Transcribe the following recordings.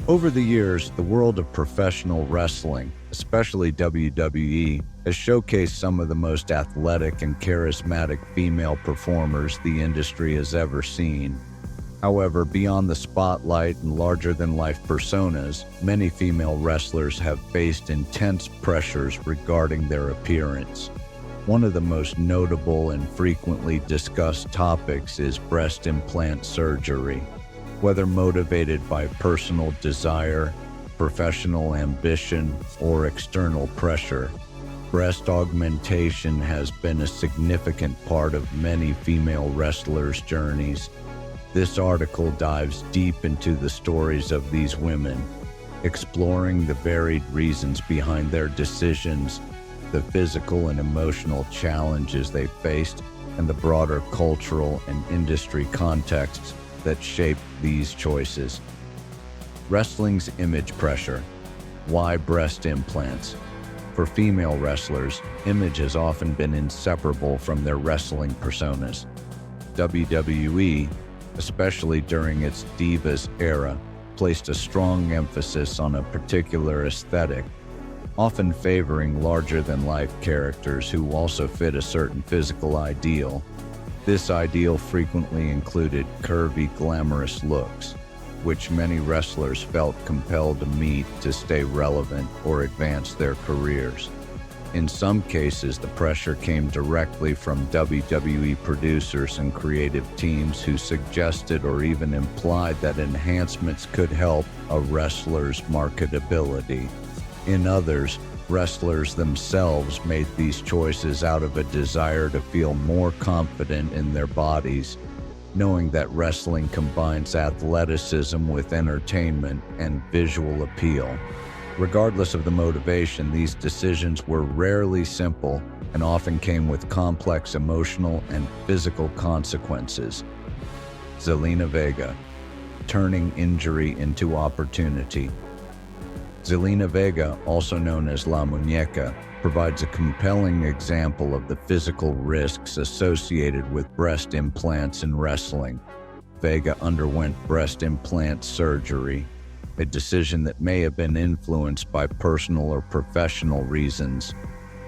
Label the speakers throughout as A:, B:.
A: Over the years, the world of professional wrestling, especially WWE, has showcased some of the most athletic and charismatic female performers the industry has ever seen. However, beyond the spotlight and larger-than-life personas, many female wrestlers have faced intense pressures regarding their appearance. One of the most notable and frequently discussed topics is breast implant surgery. Whether motivated by personal desire, professional ambition, or external pressure, breast augmentation has been a significant part of many female wrestlers' journeys. This article dives deep into the stories of these women, exploring the varied reasons behind their decisions, the physical and emotional challenges they faced, and the broader cultural and industry contexts that shape these choices. Wrestling's image pressure. Why breast implants? For female wrestlers, image has often been inseparable from their wrestling personas. WWE, especially during its Divas era, placed a strong emphasis on a particular aesthetic, often favoring larger-than-life characters who also fit a certain physical ideal. This ideal frequently included curvy, glamorous looks, which many wrestlers felt compelled to meet to stay relevant or advance their careers. In some cases, the pressure came directly from WWE producers and creative teams who suggested or even implied that enhancements could help a wrestler's marketability. In others, wrestlers themselves made these choices out of a desire to feel more confident in their bodies, knowing that wrestling combines athleticism with entertainment and visual appeal. Regardless of the motivation, these decisions were rarely simple and often came with complex emotional and physical consequences. Zelina Vega, turning injury into opportunity. Zelina Vega, also known as La Muñeca, provides a compelling example of the physical risks associated with breast implants in wrestling. Vega underwent breast implant surgery, a decision that may have been influenced by personal or professional reasons.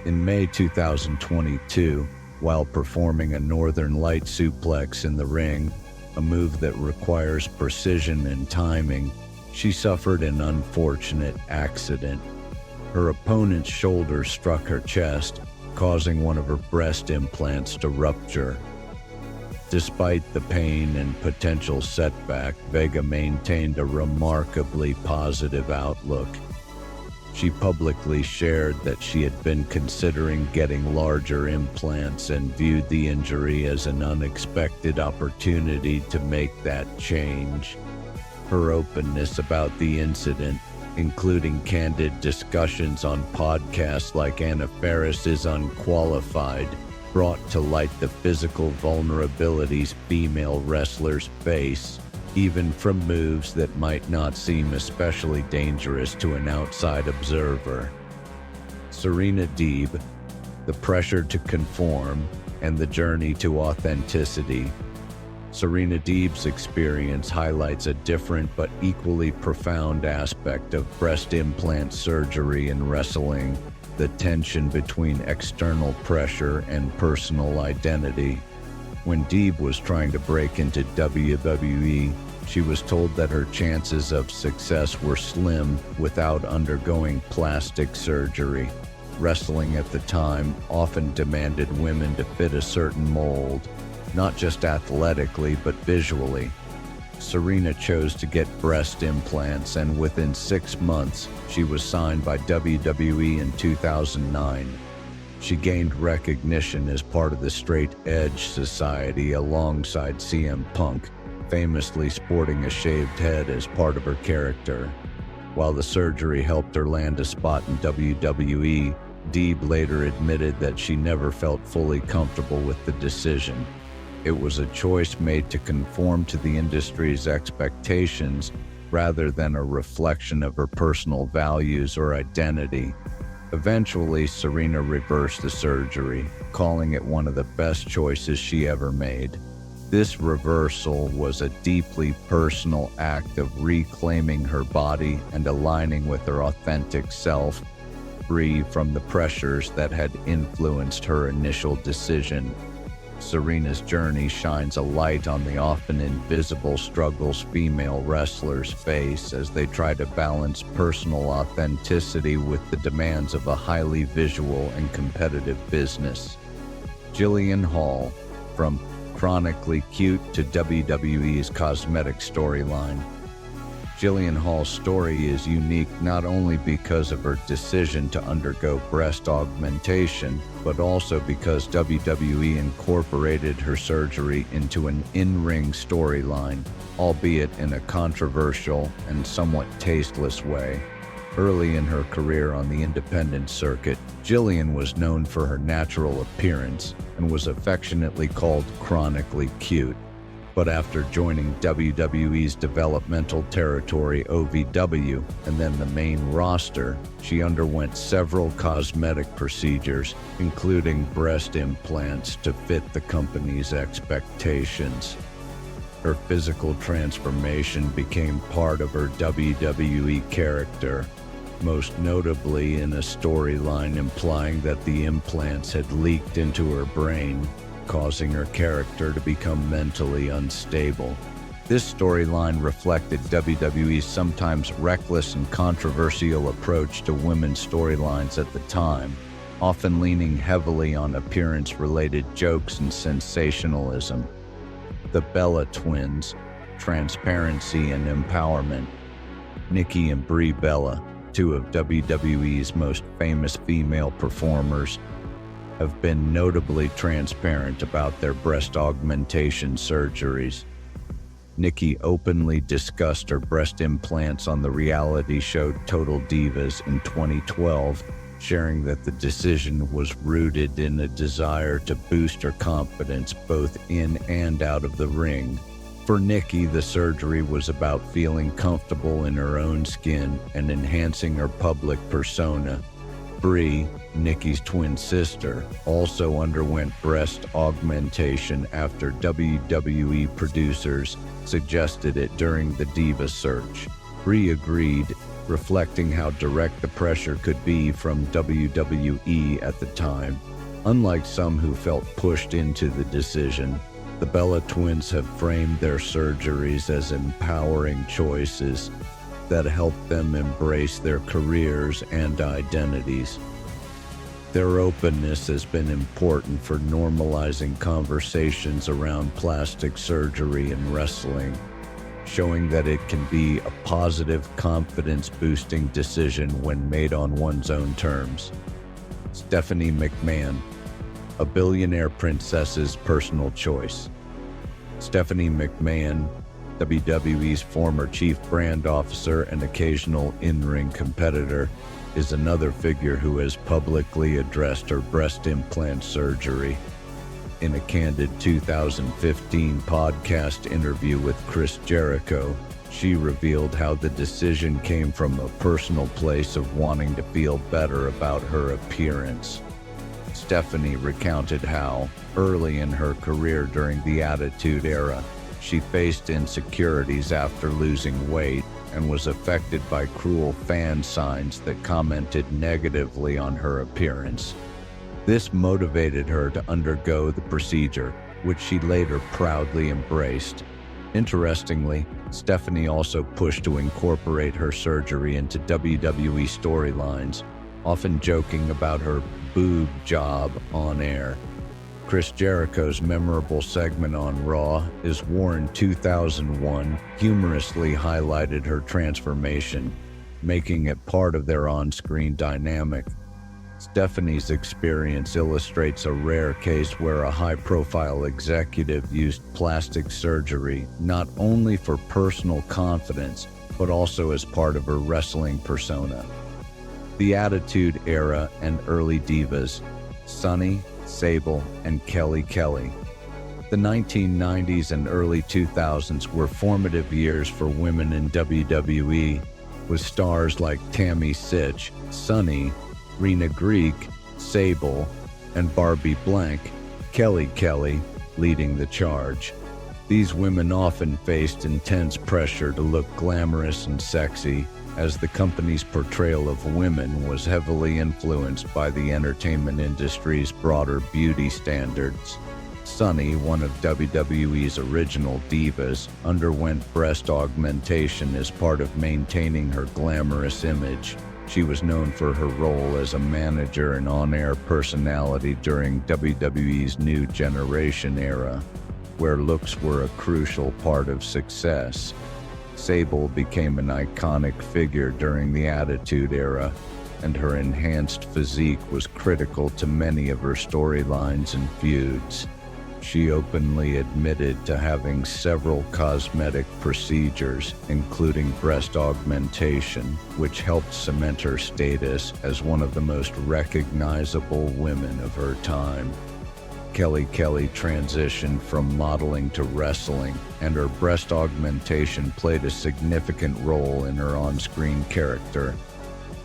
A: In May 2022, while performing a Northern Light suplex in the ring, a move that requires precision and timing, she suffered an unfortunate accident. Her opponent's shoulder struck her chest, causing one of her breast implants to rupture. Despite the pain and potential setback, Vega maintained a remarkably positive outlook. She publicly shared that she had been considering getting larger implants and viewed the injury as an unexpected opportunity to make that change. Her openness about the incident, including candid discussions on podcasts like Anna Faris's Unqualified, brought to light the physical vulnerabilities female wrestlers face, even from moves that might not seem especially dangerous to an outside observer. Serena Deeb, the pressure to conform and the journey to authenticity. Serena Deeb's experience highlights a different but equally profound aspect of breast implant surgery in wrestling: the tension between external pressure and personal identity. When Deeb was trying to break into WWE, she was told that her chances of success were slim without undergoing plastic surgery. Wrestling at the time often demanded women to fit a certain mold, not just athletically but visually. Serena chose to get breast implants, and within 6 months, she was signed by WWE in 2009. She gained recognition as part of the Straight Edge Society alongside CM Punk, famously sporting a shaved head as part of her character. While the surgery helped her land a spot in WWE, Deeb later admitted that she never felt fully comfortable with the decision. It was a choice made to conform to the industry's expectations rather than a reflection of her personal values or identity. Eventually, Serena reversed the surgery, calling it one of the best choices she ever made. This reversal was a deeply personal act of reclaiming her body and aligning with her authentic self, free from the pressures that had influenced her initial decision. Serena's journey shines a light on the often invisible struggles female wrestlers face as they try to balance personal authenticity with the demands of a highly visual and competitive business. Jillian Hall, from Chronically Cute to WWE's cosmetic storyline. Jillian Hall's story is unique not only because of her decision to undergo breast augmentation, but also because WWE incorporated her surgery into an in-ring storyline, albeit in a controversial and somewhat tasteless way. Early in her career on the independent circuit, Jillian was known for her natural appearance and was affectionately called Chronically Cute. But after joining WWE's developmental territory OVW and then the main roster, she underwent several cosmetic procedures, including breast implants to fit the company's expectations. Her physical transformation became part of her WWE character, most notably in a storyline implying that the implants had leaked into her brain, causing her character to become mentally unstable. This storyline reflected WWE's sometimes reckless and controversial approach to women's storylines at the time, often leaning heavily on appearance-related jokes and sensationalism. The Bella Twins, transparency and empowerment. Nikki and Brie Bella, two of WWE's most famous female performers, have been notably transparent about their breast augmentation surgeries. Nikki openly discussed her breast implants on the reality show Total Divas in 2012, sharing that the decision was rooted in a desire to boost her confidence both in and out of the ring. For Nikki, the surgery was about feeling comfortable in her own skin and enhancing her public persona. Brie, Nikki's twin sister, also underwent breast augmentation after WWE producers suggested it during the Diva search. Brie agreed, reflecting how direct the pressure could be from WWE at the time. Unlike some who felt pushed into the decision, the Bella Twins have framed their surgeries as empowering choices that help them embrace their careers and identities. Their openness has been important for normalizing conversations around plastic surgery and wrestling, showing that it can be a positive, confidence-boosting decision when made on one's own terms. Stephanie McMahon, a billionaire princess's personal choice. Stephanie McMahon, WWE's former chief brand officer and occasional in-ring competitor, is another figure who has publicly addressed her breast implant surgery. In a candid 2015 podcast interview with Chris Jericho, she revealed how the decision came from a personal place of wanting to feel better about her appearance. Stephanie recounted how, early in her career during the Attitude Era, she faced insecurities after losing weight and was affected by cruel fan signs that commented negatively on her appearance. This motivated her to undergo the procedure, which she later proudly embraced. Interestingly, Stephanie also pushed to incorporate her surgery into WWE storylines, often joking about her boob job on air. Chris Jericho's memorable segment on Raw is War in 2001 humorously highlighted her transformation, making it part of their on-screen dynamic. Stephanie's experience illustrates a rare case where a high-profile executive used plastic surgery not only for personal confidence, but also as part of her wrestling persona. The Attitude Era and early divas, Sunny, Sable, and Kelly Kelly. The 1990s and early 2000s were formative years for women in WWE, with stars like Tammy Sitch, Sunny, Rena Greek, Sable, and Barbie Blank, Kelly Kelly, leading the charge. These women often faced intense pressure to look glamorous and sexy, as the company's portrayal of women was heavily influenced by the entertainment industry's broader beauty standards. Sunny, one of WWE's original divas, underwent breast augmentation as part of maintaining her glamorous image. She was known for her role as a manager and on-air personality during WWE's New Generation era, where looks were a crucial part of success. Sable became an iconic figure during the Attitude Era, and her enhanced physique was critical to many of her storylines and feuds. She openly admitted to having several cosmetic procedures, including breast augmentation, which helped cement her status as one of the most recognizable women of her time. Kelly transitioned from modeling to wrestling, and her breast augmentation played a significant role in her on-screen character.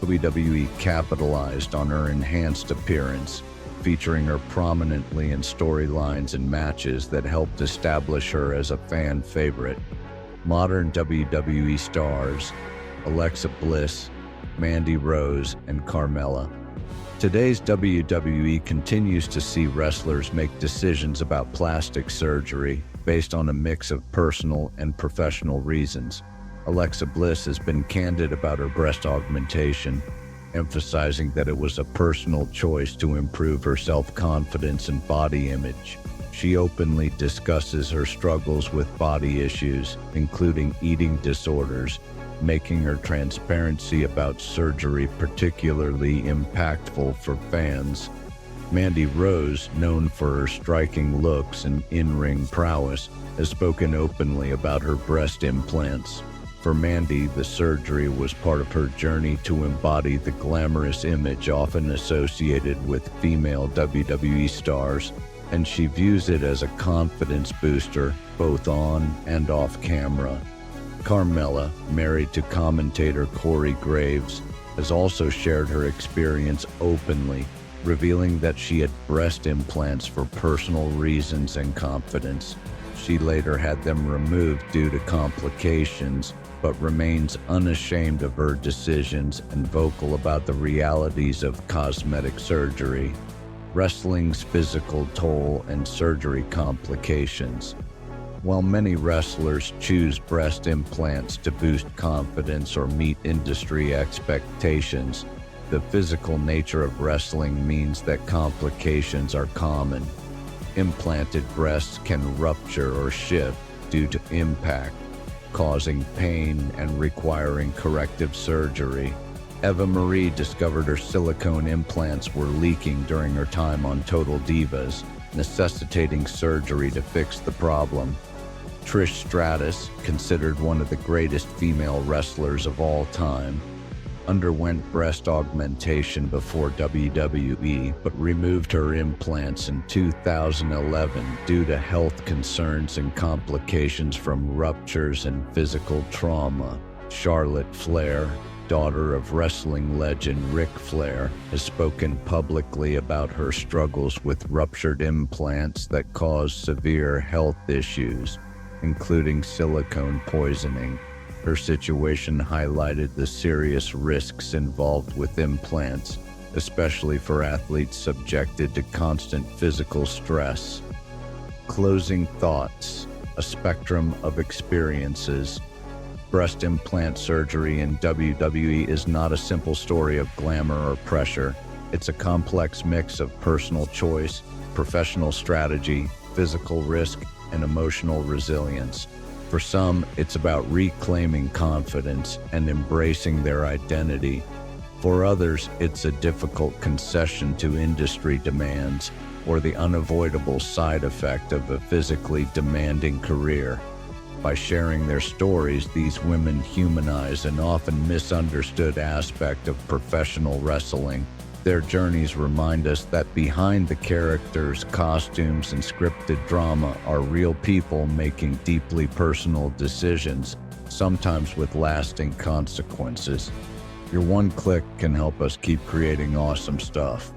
A: WWE capitalized on her enhanced appearance, featuring her prominently in storylines and matches that helped establish her as a fan favorite. Modern WWE stars: Alexa Bliss, Mandy Rose, and Carmella. Today's WWE continues to see wrestlers make decisions about plastic surgery based on a mix of personal and professional reasons. Alexa Bliss has been candid about her breast augmentation, emphasizing that it was a personal choice to improve her self-confidence and body image. She openly discusses her struggles with body issues, including eating disorders, making her transparency about surgery particularly impactful for fans. Mandy Rose, known for her striking looks and in-ring prowess, has spoken openly about her breast implants. For Mandy, the surgery was part of her journey to embody the glamorous image often associated with female WWE stars, and she views it as a confidence booster both on and off camera. Carmella, married to commentator Corey Graves, has also shared her experience openly, revealing that she had breast implants for personal reasons and confidence. She later had them removed due to complications, but remains unashamed of her decisions and vocal about the realities of cosmetic surgery, wrestling's physical toll, and surgery complications. While many wrestlers choose breast implants to boost confidence or meet industry expectations, the physical nature of wrestling means that complications are common. Implanted breasts can rupture or shift due to impact, causing pain and requiring corrective surgery. Eva Marie discovered her silicone implants were leaking during her time on Total Divas, necessitating surgery to fix the problem. Trish Stratus, considered one of the greatest female wrestlers of all time, underwent breast augmentation before WWE, but removed her implants in 2011 due to health concerns and complications from ruptures and physical trauma. Charlotte Flair, daughter of wrestling legend Ric Flair, has spoken publicly about her struggles with ruptured implants that cause severe health issues, including silicone poisoning. Her situation highlighted the serious risks involved with implants, especially for athletes subjected to constant physical stress. Closing thoughts: a spectrum of experiences. Breast implant surgery in WWE is not a simple story of glamour or pressure. It's a complex mix of personal choice, professional strategy, physical risk, and emotional resilience. For some, it's about reclaiming confidence and embracing their identity. For others, it's a difficult concession to industry demands or the unavoidable side effect of a physically demanding career. By sharing their stories, these women humanize an often misunderstood aspect of professional wrestling. Their journeys remind us that behind the characters, costumes, and scripted drama are real people making deeply personal decisions, sometimes with lasting consequences. Your one click can help us keep creating awesome stuff.